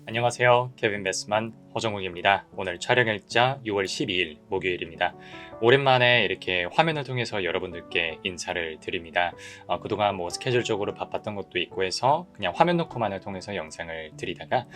안녕하세요. 케빈 베스만 허정욱입니다. 오늘 촬영일자 6월 12일 목요일입니다. 오랜만에 이렇게 화면을 통해서 여러분들께 인사를 드립니다. 그동안 뭐 스케줄적으로 바빴던 것도 있고 해서 그냥 화면 녹화만을 통해서 영상을 드리다가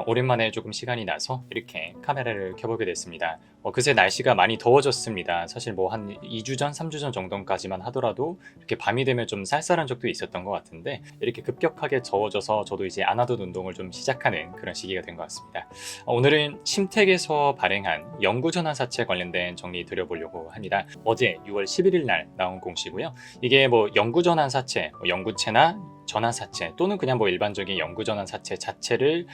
오랜만에 조금 시간이 나서 이렇게 카메라를 켜보게 됐습니다. 그새 날씨가 많이 더워졌습니다. 사실 뭐 한 2주 전, 3주 전 정도까지만 하더라도 이렇게 밤이 되면 좀 쌀쌀한 적도 있었던 것 같은데 이렇게 급격하게 더워져서 저도 이제 안 하던 운동을 좀 시작하는 그런 시기가 된 것 같습니다. 오늘은 심택에서 발행한 영구전환사채 관련된 정리 드려보려고 합니다. 어제 6월 11일 날 나온 공시고요. 이게 뭐 영구전환사채, 영구채나 전환사채 또는 그냥 뭐 일반적인 영구전환사채 자체를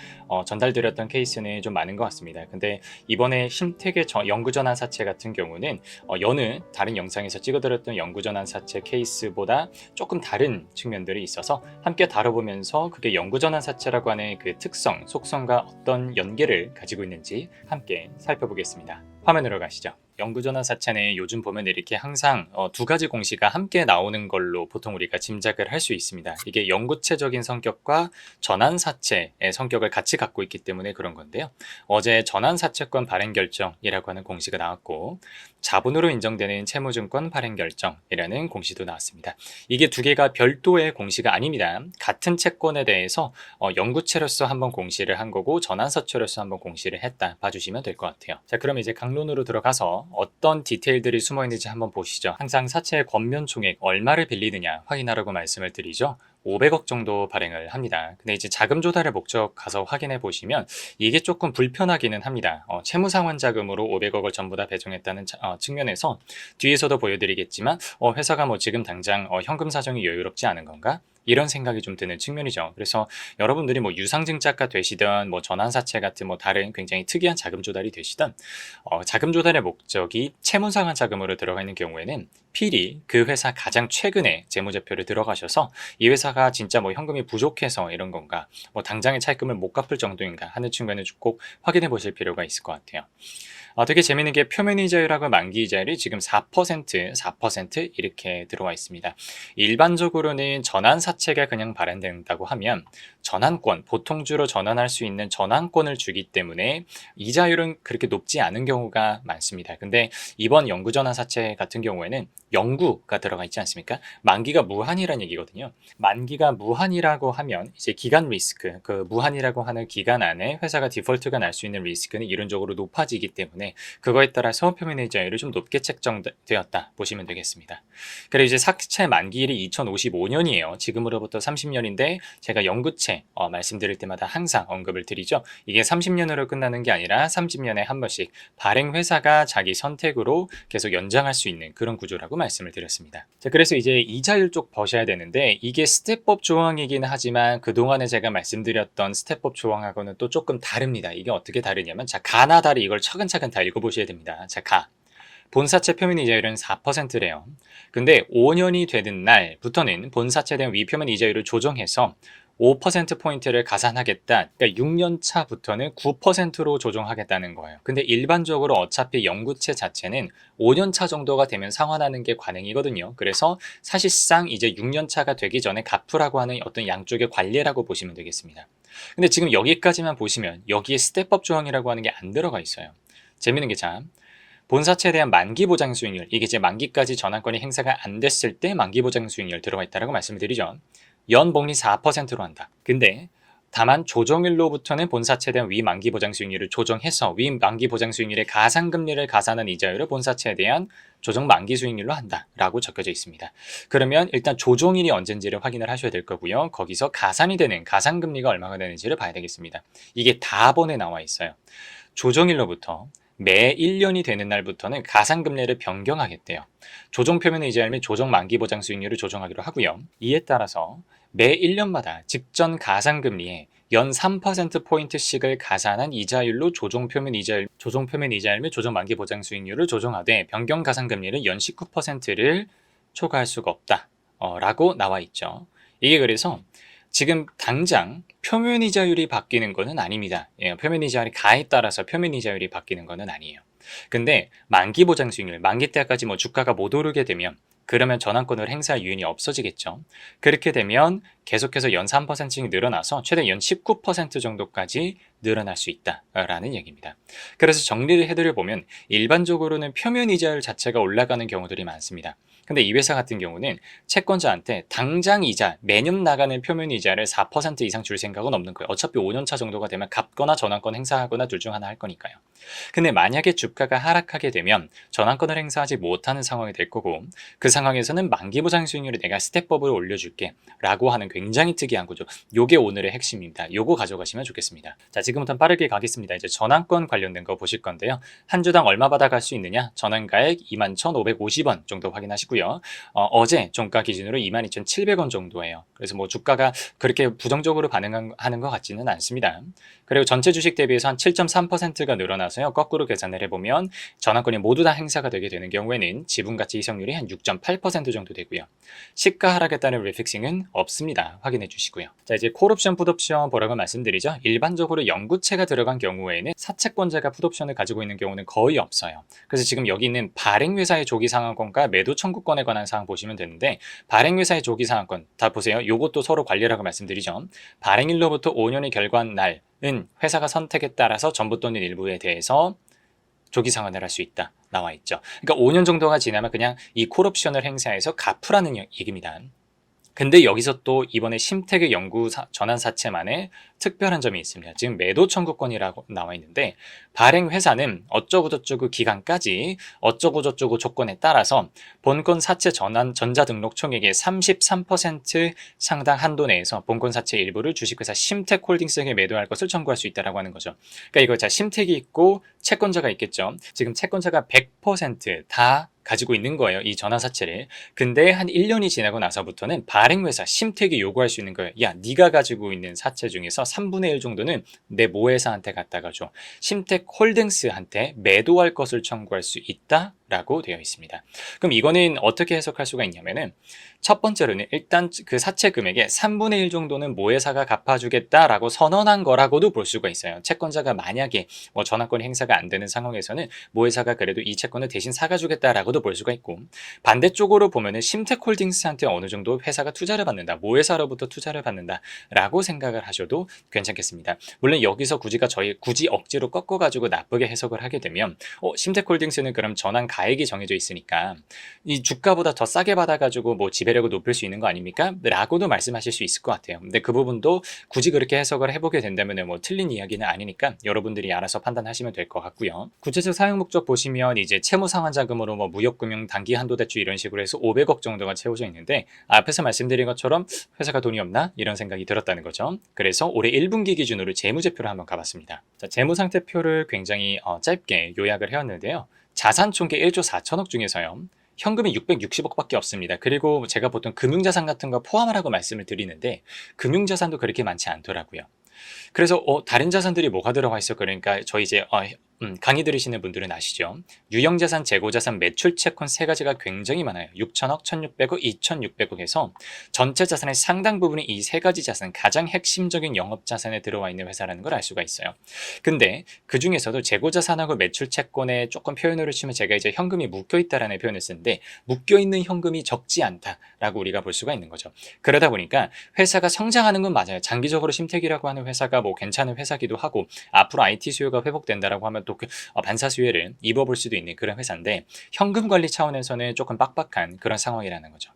전달드렸던 케이스는 좀 많은 것 같습니다. 근데 이번에 심택의 영구전환사채 같은 경우는 여느 다른 영상에서 찍어드렸던 영구전환사채 케이스보다 조금 다른 측면들이 있어서 함께 다뤄보면서 그게 영구전환사채라고 하는 그 특성, 속성과 어떤 연계를 가지고 있는지 함께 살펴보겠습니다. 화면으로 가시죠. 영구전환사채는 요즘 보면 이렇게 항상 두 가지 공시가 함께 나오는 걸로 보통 우리가 짐작을 할 수 있습니다. 이게 영구체적인 성격과 전환사채의 성격을 같이 갖고 있기 때문에 그런 건데요. 어제 전환사채권 발행결정이라고 하는 공시가 나왔고 자본으로 인정되는 채무증권 발행결정이라는 공시도 나왔습니다. 이게 두 개가 별도의 공시가 아닙니다. 같은 채권에 대해서 영구채로서 한번 공시를 한 거고 전환사채로서 한번 공시를 했다 봐주시면 될 것 같아요. 자, 그럼 이제 강론으로 들어가서 어떤 디테일들이 숨어 있는지 한번 보시죠. 항상 사채의 권면 총액 얼마를 빌리느냐 확인하라고 말씀을 드리죠. 500억 정도 발행을 합니다. 근데 이제 자금 조달의 목적 가서 확인해 보시면 이게 조금 불편하기는 합니다. 채무상환 자금으로 500억을 전부 다 배정했다는 측면에서 뒤에서도 보여드리겠지만 회사가 뭐 지금 당장 현금 사정이 여유롭지 않은 건가? 이런 생각이 좀 드는 측면이죠. 그래서 여러분들이 뭐 유상증자가 되시든 뭐 전환사채 같은 뭐 다른 굉장히 특이한 자금 조달이 되시든 자금 조달의 목적이 채무상환 자금으로 들어가 있는 경우에는 필히 그 회사 가장 최근에 재무제표를 들어가셔서 이 회사가 진짜 뭐 현금이 부족해서 이런 건가 뭐 당장의 차입금을 못 갚을 정도인가 하는 측면을 꼭 확인해 보실 필요가 있을 것 같아요. 되게 재밌는 게 표면이자율하고 만기이자율이 지금 4% 이렇게 들어와 있습니다. 일반적으로는 전환사채가 그냥 발행된다고 하면 전환권, 보통주로 전환할 수 있는 전환권을 주기 때문에 이자율은 그렇게 높지 않은 경우가 많습니다. 근데 이번 영구전환사채 같은 경우에는 영구가 들어가 있지 않습니까? 만기가 무한이라는 얘기거든요. 만기가 무한이라고 하면 이제 기간 리스크, 그 무한이라고 하는 기간 안에 회사가 디폴트가 날 수 있는 리스크는 이론적으로 높아지기 때문에 그거에 따라서 표면이자율이 좀 높게 책정되었다 보시면 되겠습니다. 그리고 이제 사채 만기일이 2055년이에요. 지금으로부터 30년인데 제가 영구채 말씀드릴 때마다 항상 언급을 드리죠. 이게 30년으로 끝나는 게 아니라 30년에 한 번씩 발행 회사가 자기 선택으로 계속 연장할 수 있는 그런 구조라고 말씀을 드렸습니다. 자, 그래서 이제 이자율 쪽 보셔야 되는데 이게 스텝법 조항이긴 하지만 그동안에 제가 말씀드렸던 스텝법 조항하고는 또 조금 다릅니다. 이게 어떻게 다르냐면 자, 가나 다리 이걸 차근차근 다 읽어보셔야 됩니다. 자, 본사채 표면 이자율은 4%래요. 근데 5년이 되는 날부터는 본사채에 대한 위표면 이자율을 조정해서 5%포인트를 가산하겠다. 그러니까 6년 차부터는 9%로 조정하겠다는 거예요. 근데 일반적으로 어차피 영구채 자체는 5년 차 정도가 되면 상환하는 게 관행이거든요. 그래서 사실상 이제 6년 차가 되기 전에 갚으라고 하는 어떤 양쪽의 관례라고 보시면 되겠습니다. 근데 지금 여기까지만 보시면 여기에 스텝법 조항이라고 하는 게 안 들어가 있어요. 재밌는 게 참. 본사채에 대한 만기 보장 수익률, 이게 이제 만기까지 전환권이 행사가 안 됐을 때 만기 보장 수익률 들어가 있다라고 말씀을 드리죠. 연복리 4%로 한다. 근데 다만 조정일로부터는 본사채에 대한 위만기 보장 수익률을 조정해서 위만기 보장 수익률의 가산금리를 가산한 이자율을 본사채에 대한 조정 만기 수익률로 한다라고 적혀져 있습니다. 그러면 일단 조정일이 언젠지를 확인을 하셔야 될 거고요. 거기서 가산이 되는 가산금리가 얼마가 되는지를 봐야 되겠습니다. 이게 다번에 나와 있어요. 조정일로부터 매 1년이 되는 날부터는 가산금리를 변경하겠대요. 조정표면 이자율 및 조정 만기 보장 수익률을 조정하기로 하고요. 이에 따라서 매 1년마다 직전 가산금리에 연 3%포인트씩을 가산한 이자율로 조정표면 이자율 및 조정 만기 보장 수익률을 조정하되 변경 가산금리를 연 19%를 초과할 수가 없다. 라고 나와 있죠. 이게 그래서 지금 당장 표면이자율이 바뀌는 것은 아닙니다. 표면이자율이 가에 따라서 표면이자율이 바뀌는 것은 아니에요. 근데 만기 보장 수익률, 만기 때까지 뭐 주가가 못 오르게 되면 그러면 전환권을 행사할 이윤이 없어지겠죠. 그렇게 되면 계속해서 연 3%씩 늘어나서 최대 연 19% 정도까지 늘어날 수 있다라는 얘기입니다. 그래서 정리를 해드려보면 일반적으로는 표면 이자율 자체가 올라가는 경우들이 많습니다. 근데 이 회사 같은 경우는 채권자한테 당장 이자, 매년 나가는 표면 이자를 4% 이상 줄 생각은 없는 거예요. 어차피 5년차 정도가 되면 갚거나 전환권 행사하거나 둘 중 하나 할 거니까요. 근데 만약에 주가가 하락하게 되면 전환권을 행사하지 못하는 상황이 될 거고, 그 상황에서는 만기 보장 수익률을 내가 스텝업으로 올려줄게 라고 하는 굉장히 특이한 거죠. 요게 오늘의 핵심입니다. 요거 가져가시면 좋겠습니다. 자, 지금부터 빠르게 가겠습니다. 이제 전환권 관련된 거 보실 건데요. 한 주당 얼마 받아갈 수 있느냐? 전환가액 21,550원 정도 확인하시고요. 어제 종가 기준으로 22,700원 정도예요. 그래서 뭐 주가가 그렇게 부정적으로 반응하는 것 같지는 않습니다. 그리고 전체 주식 대비해서 한 7.3%가 늘어나서요. 거꾸로 계산을 해보면 전환권이 모두 다 행사가 되게 되는 경우에는 지분가치 희석률이 한 6.8% 정도 되고요. 시가 하락에 따른 리픽싱은 없습니다. 확인해 주시고요. 자, 이제 콜옵션, 풋옵션 보라고 말씀드리죠. 일반적으로 영구채가 들어간 경우에는 사채권자가 풋옵션을 가지고 있는 경우는 거의 없어요. 그래서 지금 여기 있는 발행회사의 조기 상환권과 매도 청구권에 관한 사항 보시면 되는데, 발행회사의 조기 상환권 다 보세요. 이것도 서로 관리라고 말씀드리죠. 발행일로부터 5년이 결과한 날은 회사가 선택에 따라서 전부 또는 일부에 대해서 조기 상환을 할 수 있다 나와 있죠. 그러니까 5년 정도가 지나면 그냥 이 콜옵션을 행사해서 갚으라는 얘기입니다. 근데 여기서 또 이번에 심택의 영구 전환 사채만의 특별한 점이 있습니다. 지금 매도 청구권이라고 나와 있는데, 발행 회사는 어쩌고저쩌고 기간까지 어쩌고저쩌고 조건에 따라서 본권 사채 전환 전자 등록 총액의 33% 상당 한도 내에서 본권 사채 일부를 주식회사 심택홀딩스에게 매도할 것을 청구할 수 있다라고 하는 거죠. 그러니까 이거 자, 심택이 있고 채권자가 있겠죠. 지금 채권자가 100% 가지고 있는 거예요. 이 전환사채를. 근데 한 1년이 지나고 나서부터는 발행회사 심택이 요구할 수 있는 거예요. 야, 네가 가지고 있는 사채 중에서 3분의 1 정도는 내 모회사한테 갖다가 줘. 심택홀딩스한테 매도할 것을 청구할 수 있다라고 되어 있습니다. 그럼 이거는 어떻게 해석할 수가 있냐면은, 첫 번째로는 일단 그 사채 금액의 3분의 1 정도는 모회사가 갚아주겠다라고 선언한 거라고도 볼 수가 있어요. 채권자가 만약에 뭐 전환권 행사가 안 되는 상황에서는 모회사가 그래도 이 채권을 대신 사가주겠다라고도 볼 수가 있고, 반대쪽으로 보면은 심택홀딩스한테 어느 정도 회사가 투자를 받는다, 모회사로부터 투자를 받는다라고 생각을 하셔도 괜찮겠습니다. 물론 여기서 굳이 억지로 꺾어가지고 나쁘게 해석을 하게 되면, 심택홀딩스는 그럼 전환 가액이 정해져 있으니까 이 주가보다 더 싸게 받아가지고 뭐 지배력을 높일 수 있는 거 아닙니까? 라고도 말씀하실 수 있을 것 같아요. 근데 그 부분도 굳이 그렇게 해석을 해보게 된다면 뭐 틀린 이야기는 아니니까 여러분들이 알아서 판단하시면 될 것 같고요. 구체적 사용 목적 보시면 이제 채무 상환 자금으로 뭐 무역금융 단기 한도 대출 이런 식으로 해서 500억 정도가 채워져 있는데, 앞에서 말씀드린 것처럼 회사가 돈이 없나? 이런 생각이 들었다는 거죠. 그래서 올해 1분기 기준으로 재무제표를 한번 가봤습니다. 자, 재무상태표를 굉장히 짧게 요약을 해왔는데요. 자산 총계 1조 4천억 중에서요, 현금이 660억밖에 없습니다. 그리고 제가 보통 금융자산 같은 거 포함하라고 말씀을 드리는데, 금융자산도 그렇게 많지 않더라고요. 그래서 다른 자산들이 뭐가 들어가 있어? 그러니까 저희 이제 강의 들으시는 분들은 아시죠? 유형자산, 재고자산, 매출채권 세 가지가 굉장히 많아요. 6천억, 1,600억, 2,600억에서 전체 자산의 상당 부분이 이 세 가지 자산, 가장 핵심적인 영업자산에 들어와 있는 회사라는 걸 알 수가 있어요. 근데 그 중에서도 재고자산하고 매출채권에 조금 표현을 치면 제가 이제 현금이 묶여있다라는 표현을 쓰는데, 묶여있는 현금이 적지 않다라고 우리가 볼 수가 있는 거죠. 그러다 보니까 회사가 성장하는 건 맞아요. 장기적으로 심택이라고 하는 회사가 뭐 괜찮은 회사기도 하고, 앞으로 IT 수요가 회복된다라고 하면 또 반사 수혜를 입어볼 수도 있는 그런 회사인데, 현금 관리 차원에서는 조금 빡빡한 그런 상황이라는 거죠.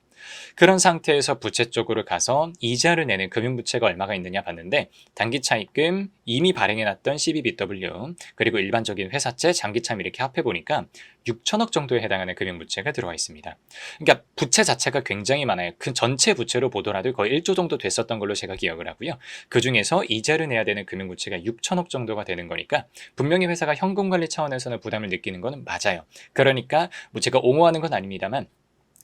그런 상태에서 부채 쪽으로 가서 이자를 내는 금융부채가 얼마가 있느냐 봤는데, 단기 차입금, 이미 발행해놨던 CBBW, 그리고 일반적인 회사채, 장기차임 이렇게 합해보니까 6천억 정도에 해당하는 금융부채가 들어와 있습니다. 그러니까 부채 자체가 굉장히 많아요. 그 전체 부채로 보더라도 거의 1조 정도 됐었던 걸로 제가 기억을 하고요. 그 중에서 이자를 내야 되는 금융부채가 6천억 정도가 되는 거니까 분명히 회사가 현금관리 차원에서는 부담을 느끼는 거는 맞아요. 그러니까 뭐 제가 옹호하는 건 아닙니다만,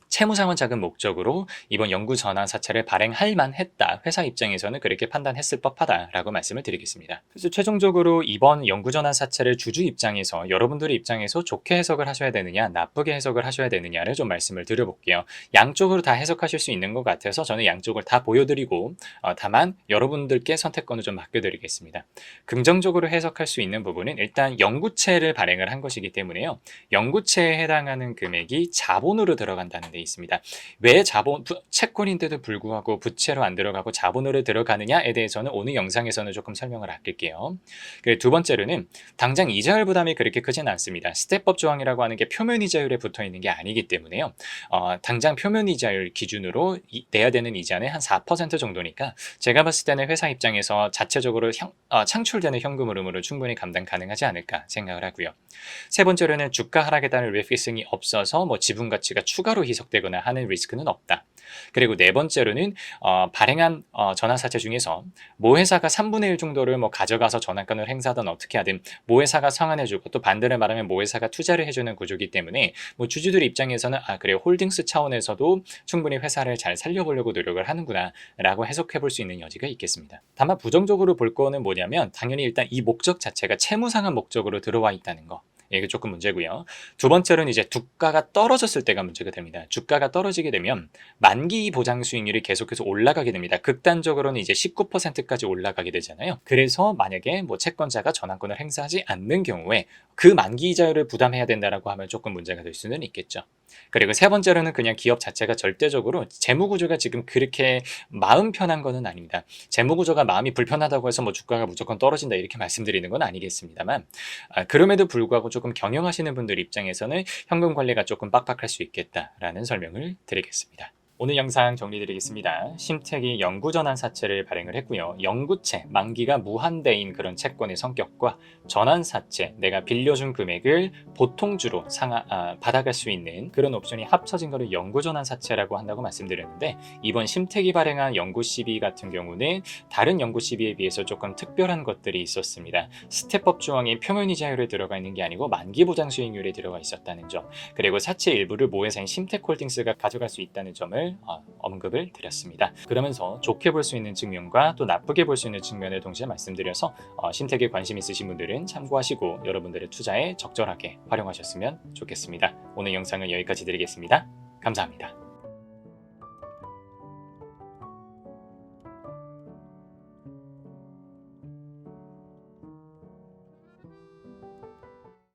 채무상환 자금 목적으로 이번 영구 전환 사채를 발행할 만했다, 회사 입장에서는 그렇게 판단했을 법하다라고 말씀을 드리겠습니다. 그래서 최종적으로 이번 영구 전환 사채를 주주 입장에서, 여러분들의 입장에서 좋게 해석을 하셔야 되느냐 나쁘게 해석을 하셔야 되느냐를 좀 말씀을 드려볼게요. 양쪽으로 다 해석하실 수 있는 것 같아서 저는 양쪽을 다 보여드리고 다만 여러분들께 선택권을 좀 맡겨드리겠습니다. 긍정적으로 해석할 수 있는 부분은 일단 영구채를 발행을 한 것이기 때문에요, 영구채에 해당하는 금액이 자본으로 들어간다는 데 있습니다. 왜 채권인데도 불구하고 부채로 안 들어가고 자본으로 들어가느냐에 대해서는 오늘 영상에서는 조금 설명을 아낄게요. 그리고 두 번째로는 당장 이자율 부담이 그렇게 크진 않습니다. 스텝업 조항이라고 하는 게 표면 이자율에 붙어 있는 게 아니기 때문에요. 당장 표면 이자율 기준으로 내야 되는 이자는 한 4% 정도니까 제가 봤을 때는 회사 입장에서 자체적으로 창출되는 현금 흐름으로 충분히 감당 가능하지 않을까 생각을 하고요. 세 번째로는 주가 하락에 따른 리피싱이 없어서 지분 가치가 추가로 희석되거나 하는 리스크는 없다. 그리고 네 번째로는 발행한 전환사채 중에서 모 회사가 3분의 1 정도를 가져가서 전환권을 행사하든 어떻게 하든 모 회사가 상환해주고 또 반대로 말하면 모 회사가 투자를 해주는 구조이기 때문에 주주들 입장에서는 그래 홀딩스 차원에서도 충분히 회사를 잘 살려보려고 노력을 하는구나 라고 해석해 볼 수 있는 여지가 있겠습니다. 다만 부정적으로 볼 거는 뭐냐면 당연히 일단 이 목적 자체가 채무상환 목적으로 들어와 있다는 거, 이게 조금 문제고요. 두 번째로는 이제 주가가 떨어졌을 때가 문제가 됩니다. 주가가 떨어지게 되면 만기 보장 수익률이 계속해서 올라가게 됩니다. 극단적으로는 이제 19%까지 올라가게 되잖아요. 그래서 만약에 채권자가 전환권을 행사하지 않는 경우에 그 만기 이자율을 부담해야 된다라고 하면 조금 문제가 될 수는 있겠죠. 그리고 세 번째로는 그냥 기업 자체가 절대적으로 재무 구조가 지금 그렇게 마음 편한 거는 아닙니다. 재무 구조가 마음이 불편하다고 해서 주가가 무조건 떨어진다 이렇게 말씀드리는 건 아니겠습니다만, 그럼에도 불구하고 조금 경영하시는 분들 입장에서는 현금 관리가 조금 빡빡할 수 있겠다라는 설명을 드리겠습니다. 오늘 영상 정리드리겠습니다. 심택이 영구전환 사채를 발행을 했고요. 영구채, 만기가 무한대인 그런 채권의 성격과 전환사채, 내가 빌려준 금액을 보통주로 받아갈 수 있는 그런 옵션이 합쳐진 거를 영구전환 사채라고 한다고 말씀드렸는데, 이번 심택이 발행한 영구 CB 같은 경우는 다른 영구 CB에 비해서 조금 특별한 것들이 있었습니다. 스텝업 조항이 표면 이자율에 들어가 있는 게 아니고 만기 보장 수익률에 들어가 있었다는 점, 그리고 사채 일부를 모회사인 심택홀딩스가 가져갈 수 있다는 점을 언급을 드렸습니다. 그러면서 좋게 볼 수 있는 측면과 또 나쁘게 볼 수 있는 측면을 동시에 말씀드려서 심택에 관심 있으신 분들은 참고하시고 여러분들의 투자에 적절하게 활용하셨으면 좋겠습니다. 오늘 영상은 여기까지 드리겠습니다. 감사합니다.